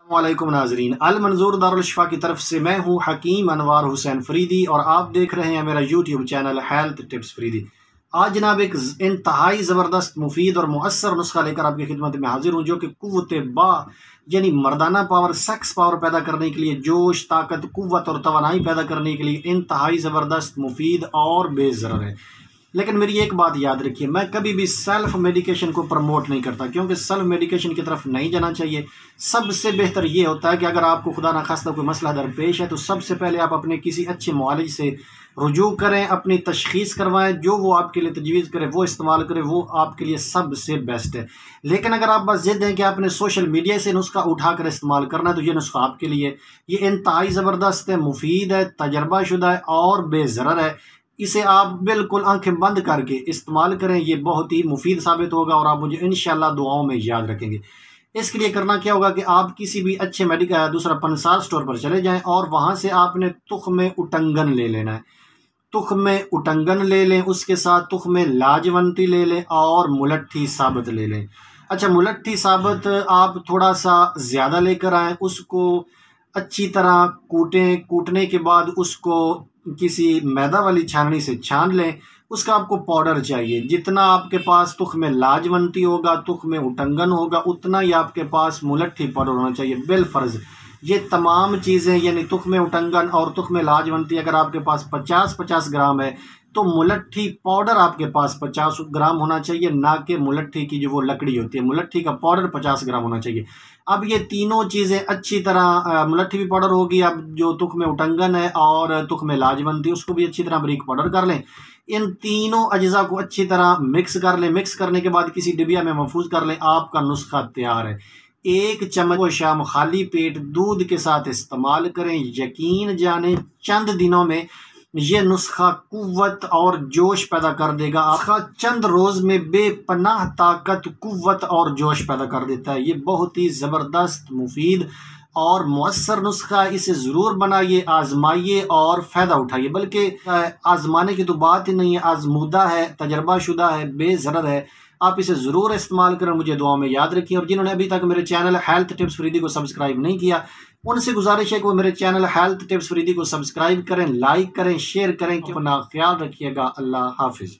वालेकुम नाजरीन, अल मंजूर दारुल शिफा की तरफ से मैं हूँ हकीम अनवार हुसैन फरीदी और आप देख रहे हैं मेरा YouTube channel health tips Faridi. आज जनाब एक इंतहाई ज़बरदस्त मुफीद और मुअस्सर नुस्खा लेकर आपकी खिदमत में हाजिर हूँ, जो कि कुव्वत बा यानी मर्दाना पावर, सेक्स पावर पैदा करने के लिए, जोश, ताकत, कुव्वत और तवानाई पैदा करने के लिए इंतहाई ज़बरदस्त, मुफीद और बेज़रर है। लेकिन मेरी एक बात याद रखिए, मैं कभी भी सेल्फ मेडिकेशन को प्रमोट नहीं करता, क्योंकि सेल्फ मेडिकेशन की तरफ नहीं जाना चाहिए। सबसे बेहतर ये होता है कि अगर आपको खुदा ना खास्ता कोई मसला दरपेश है तो सबसे पहले आप अपने किसी अच्छे मुआलिज से रुजू करें, अपनी तशखीस करवाएं, जो वो आपके लिए तजवीज़ करे वो इस्तेमाल करें, वो आपके लिए सबसे बेस्ट है। लेकिन अगर आप बस जिद हैं कि आपने सोशल मीडिया से नुस्खा उठाकर इस्तेमाल करना है तो ये नुस्खा आपके लिए, ये इंतहाई ज़बरदस्त है, मुफीद है, तजर्बाशुदा है और बेज़रर है। इसे आप बिल्कुल आंखें बंद करके इस्तेमाल करें, ये बहुत ही मुफीद साबित होगा और आप मुझे इंशाल्लाह दुआओं में याद रखेंगे। इसके लिए करना क्या होगा कि आप किसी भी अच्छे मेडिकल दूसरा पंसार स्टोर पर चले जाएं और वहां से आपने तुख्म उटंगन ले लेना है। तुख्म उटंगन ले लें, उसके साथ तुख्म लाजवंती ले लें और मुलट्ठी साबत ले लें। अच्छा, मुलट्ठी साबत आप थोड़ा सा ज़्यादा लेकर आएँ, उसको अच्छी तरह कूटें। कूटने के बाद उसको किसी मैदा वाली छाननी से छान लें। उसका आपको पाउडर चाहिए, जितना आपके पास तुख्म लाजवंती होगा, तुख्म उटंगन होगा, उतना ही आपके पास मुलट्ठी पाउडर होना चाहिए बिलफर्ज। ये तमाम चीज़ें यानी तुख्म उटंगन और तुख्म लाजवंती अगर आपके पास 50-50 ग्राम है तो मुलट्ठी पाउडर आपके पास 50 ग्राम होना चाहिए, ना कि मुलट्ठी की जो वो लकड़ी होती है। मुलट्ठी का पाउडर 50 ग्राम होना चाहिए। अब ये तीनों चीज़ें अच्छी तरह, मुलट्ठी भी पाउडर होगी, अब जो तुख्म उटंगन है और तुख्म लाजवंती उसको भी अच्छी तरह बारीक पाउडर कर लें। इन तीनों अज्जा को अच्छी तरह मिक्स कर लें। मिक्स करने के बाद किसी डिबिया में महफूज कर लें। आपका नुस्खा तैयार है। 1 चम्मच वो शाम खाली पेट दूध के साथ इस्तेमाल करें। यकीन जाने चंद दिनों में ये नुस्खा कुव्वत और जोश पैदा कर देगा। आपका चंद रोज़ में बेपनाह ताकत, कुव्वत और जोश पैदा कर देता है। ये बहुत ही ज़बरदस्त, मुफीद और मुअस्सर नुस्खा। इसे ज़रूर बनाइए, आजमाइए और फ़ायदा उठाइए। बल्कि आजमाने की तो बात ही नहीं है, आजमूदा है, तजर्बाशुदा है, बेज़रर है। आप इसे ज़रूर इस्तेमाल करें, मुझे दुआ में याद रखिए। और जिन्होंने अभी तक मेरे चैनल हेल्थ टिप्स फरीदी को सब्सक्राइब नहीं किया, उनसे गुजारिश है कि वो मेरे चैनल हेल्थ टिप्स फरीदी को सब्सक्राइब करें, लाइक करें, शेयर करें। कि अपना ख्याल रखिएगा। अल्लाह हाफिज़।